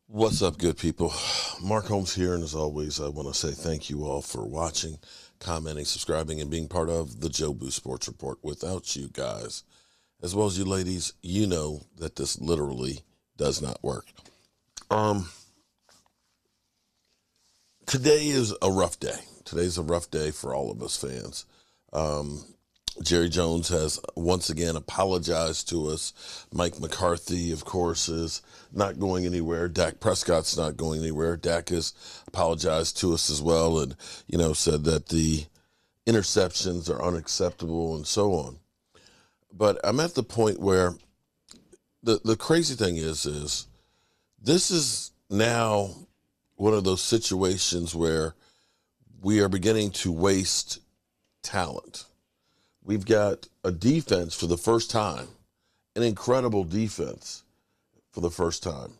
What's up, good people? Mark Holmes here, and as always, I want to say thank you all for watching, commenting, subscribing, and being part of the Joe Boo Sports Report. Without you guys, as well as you ladies, you know that this literally does not work. Today is a rough day. Today's a rough day for all of us fans. Jerry Jones has once again apologized to us. Mike McCarthy, of course, is not going anywhere. Dak Prescott's not going anywhere. Dak has apologized to us as well and, said that the interceptions are unacceptable and so on. But I'm at the point where the crazy thing is this is now one of those situations where we are beginning to waste talent. We've got a defense for the first time, an incredible defense for the first time.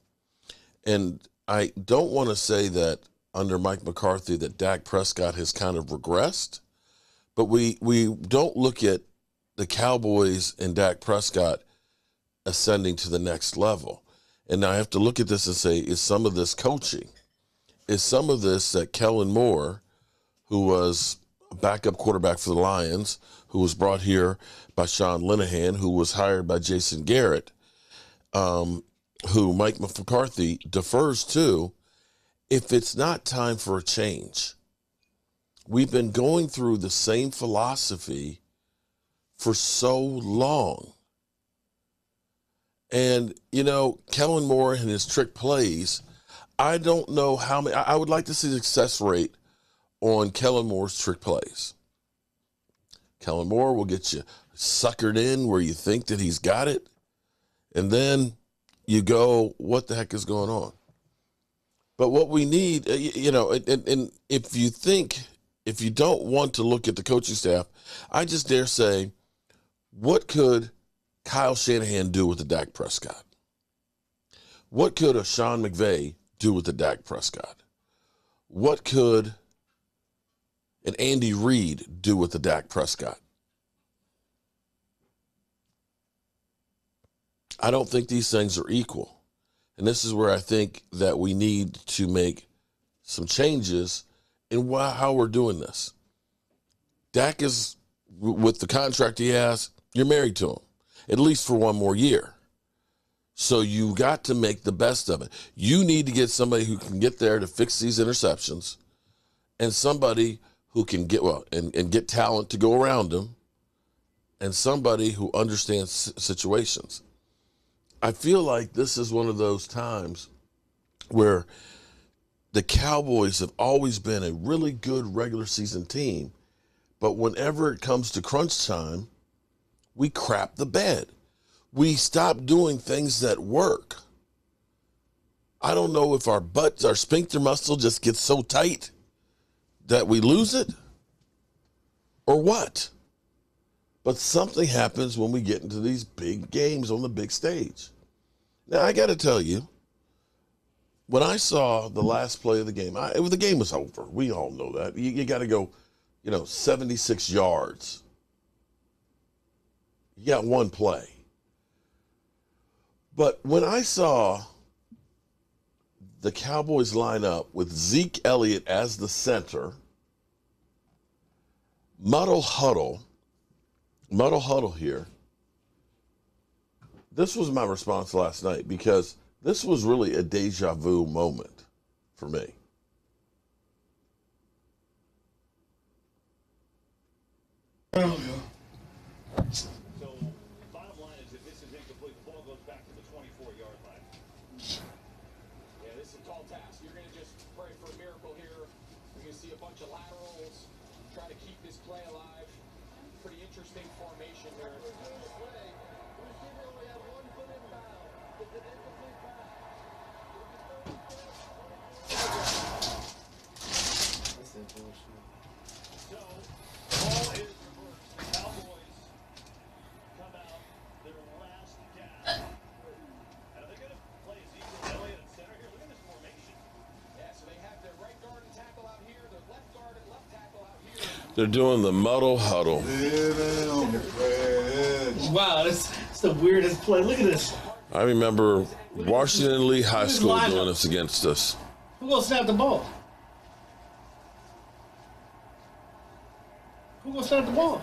And I don't want to say that under Mike McCarthy that Dak Prescott has kind of regressed, but we don't look at the Cowboys and Dak Prescott ascending to the next level. And now I have to look at this and say, is some of this coaching? Is some of this that Kellen Moore, who was a backup quarterback for the Lions, who was brought here by Sean Linehan, who was hired by Jason Garrett, who Mike McCarthy defers to, if it's not time for a change? We've been going through the same philosophy for so long. And, Kellen Moore and his trick plays, I don't know how many. I would like to see the success rate on Kellen Moore's trick plays. Kellen Moore will get you suckered in where you think that he's got it, and then you go, what the heck is going on? But what we need, and if you don't want to look at the coaching staff, I just dare say, what could Kyle Shanahan do with the Dak Prescott? What could a Sean McVay do with the Dak Prescott? What could an Andy Reid do with the Dak Prescott? I don't think these things are equal. And this is where I think that we need to make some changes in how we're doing this. Dak is, with the contract he has, you're married to him, at least for one more year. So you got to make the best of it. You need to get somebody who can get there to fix these interceptions, and somebody who can get and get talent to go around him, and somebody who understands situations. I feel like this is one of those times where the Cowboys have always been a really good regular season team, but whenever it comes to crunch time, we crap the bed. We stop doing things that work. I don't know if our sphincter muscle just gets so tight that we lose it or what. But something happens when we get into these big games on the big stage. Now, I got to tell you, when I saw the last play of the game, the game was over. We all know that. You got to go, 76 yards. You got one play. But when I saw the Cowboys line up with Zeke Elliott as the center, Muddle Huddle here, this was my response last night, because this was really a deja vu moment for me. So, bottom line is, if this is incomplete, the ball goes back to the 24-yard line. Yeah, this is a tall task. You're going to just pray for a miracle here. You're going to see a bunch of laterals, try to keep this play alive. Pretty interesting formation there. So, ball is reversed. The Cowboys come out their last gasp. And are they going to play Ezekiel Elliott at center here? Look at this formation. Yeah, so they have their right guard and tackle out here, their left guard and left tackle out here. They're doing the Muddle Huddle. Wow, that's the weirdest play. Look at this. I remember Washington Lee High School doing this against us. Who gonna snap the ball? Who gonna snap the ball?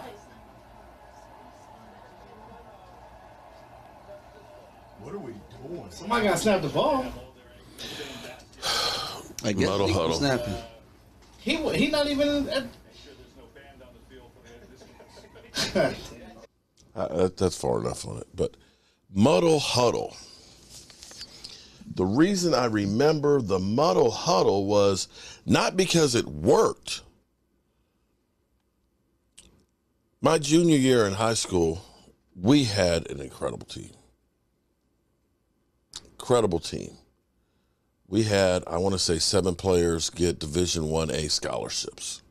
What are we doing? Somebody gotta snap the ball. I guess Muddle he was Huddle. snapping. He not even at. That's far enough on it. But Muddle Huddle. The reason I remember the Muddle Huddle was not because it worked. My junior year in high school, we had an incredible team. Incredible team. We had, I want to say, 7 players get Division I-A scholarships.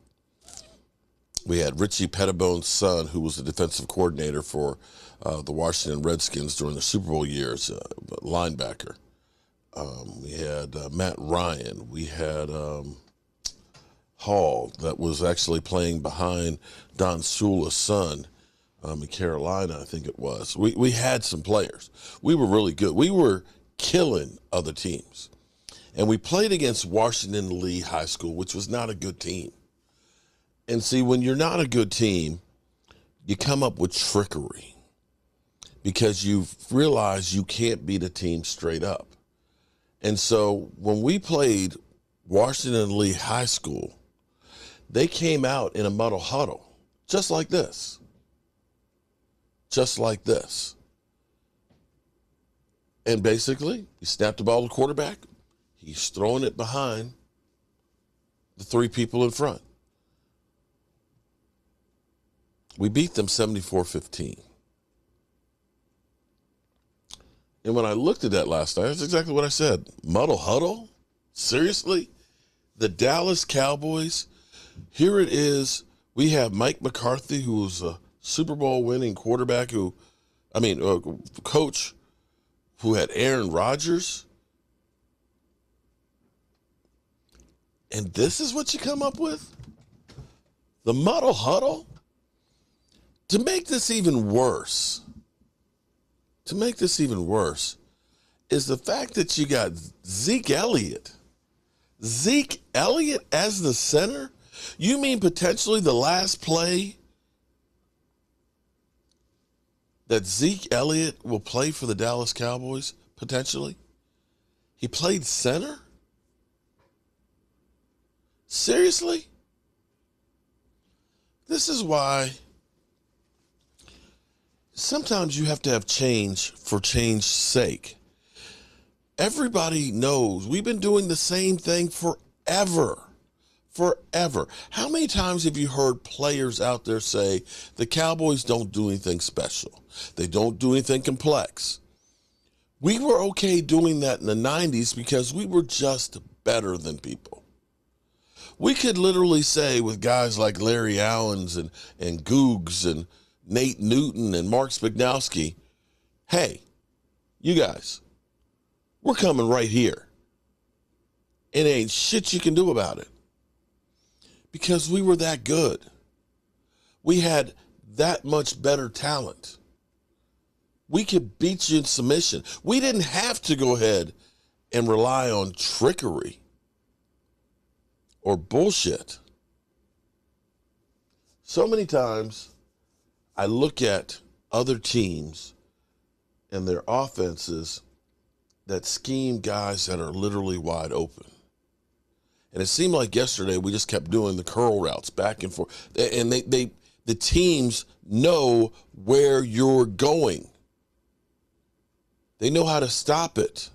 We had Richie Pettibone's son, who was the defensive coordinator for the Washington Redskins during the Super Bowl years, linebacker. We had Matt Ryan. We had Hall, that was actually playing behind Don Shula's son in Carolina, I think it was. We had some players. We were really good. We were killing other teams. And we played against Washington Lee High School, which was not a good team. And see, when you're not a good team, you come up with trickery because you realize you can't beat a team straight up. And so when we played Washington Lee High School, they came out in a muddle huddle, just like this. Just like this. And basically, he snapped the ball to the quarterback. He's throwing it behind the 3 people in front. We beat them 74-15. And when I looked at that last night, that's exactly what I said. Muddle Huddle? Seriously? The Dallas Cowboys? Here it is. We have Mike McCarthy, who's a Super Bowl winning quarterback, coach who had Aaron Rodgers. And this is what you come up with? The Muddle Huddle? To make this even worse, is the fact that you got Zeke Elliott. Zeke Elliott as the center? You mean potentially the last play that Zeke Elliott will play for the Dallas Cowboys, potentially? He played center? Seriously? This is why sometimes you have to have change for change's sake. Everybody knows we've been doing the same thing forever. Forever. How many times have you heard players out there say the Cowboys don't do anything special? They don't do anything complex. We were okay doing that in the 90s because we were just better than people. We could literally say with guys like Larry Allens and Googs and Nate Newton and Mark Spignowski, hey, you guys, we're coming right here. It ain't shit you can do about it. Because we were that good. We had that much better talent. We could beat you in submission. We didn't have to go ahead and rely on trickery or bullshit. So many times I look at other teams and their offenses that scheme guys that are literally wide open. And it seemed like yesterday we just kept doing the curl routes back and forth. And the teams know where you're going. They know how to stop it.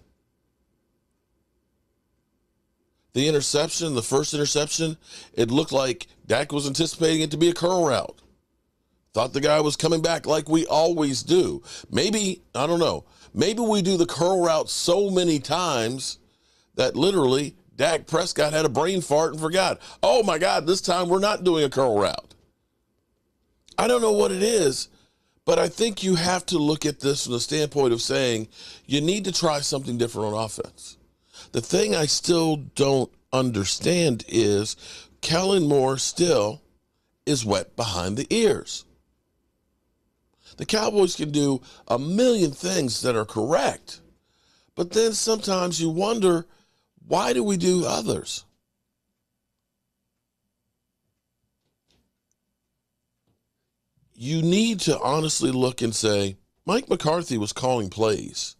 The interception, the first interception, it looked like Dak was anticipating it to be a curl route. Thought the guy was coming back like we always do. Maybe, I don't know, maybe we do the curl route so many times that literally Dak Prescott had a brain fart and forgot. Oh my God, this time we're not doing a curl route. I don't know what it is, but I think you have to look at this from the standpoint of saying you need to try something different on offense. The thing I still don't understand is Kellen Moore still is wet behind the ears. The Cowboys can do a million things that are correct. But then sometimes you wonder, why do we do others? You need to honestly look and say, Mike McCarthy was calling plays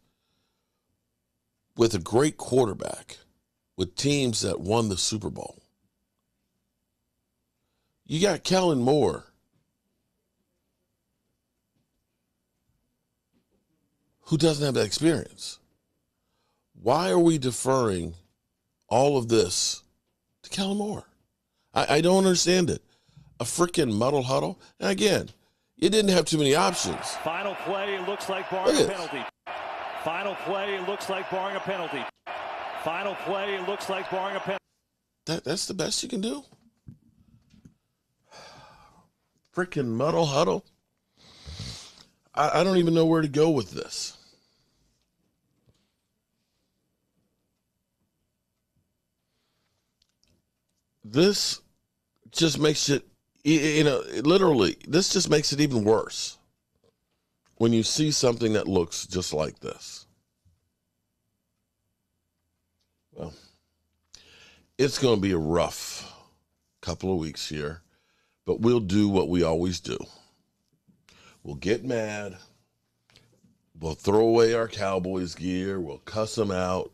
with a great quarterback, with teams that won the Super Bowl. You got Kellen Moore, who doesn't have that experience. Why are we deferring all of this to Kellen Moore? I don't understand it. A freaking Muddle Huddle. And again, you didn't have too many options. Final play looks like barring a penalty. Final play looks like barring a penalty. Final play looks like barring a penalty. That's the best you can do? Freaking Muddle Huddle. I don't even know where to go with this. This just makes it, literally, this just makes it even worse when you see something that looks just like this. Well, it's going to be a rough couple of weeks here, but we'll do what we always do. We'll get mad. We'll throw away our Cowboys gear. We'll cuss them out.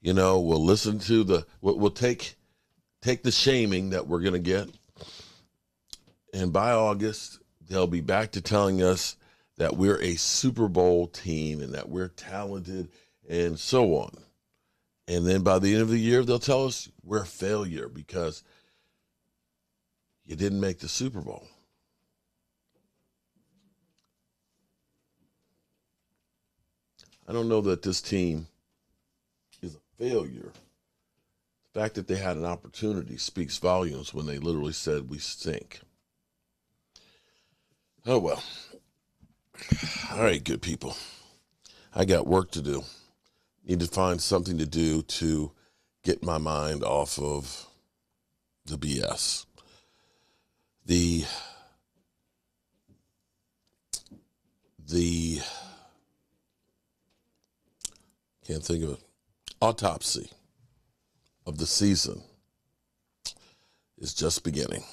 We'll listen to we'll take the shaming that we're going to get. And by August, they'll be back to telling us that we're a Super Bowl team and that we're talented and so on. And then by the end of the year, they'll tell us we're a failure because you didn't make the Super Bowl. I don't know that this team is a failure. The fact that they had an opportunity speaks volumes when they literally said we stink. Oh, well. All right, good people. I got work to do. Need to find something to do to get my mind off of the BS. The can't think of it. Autopsy of the season is just beginning.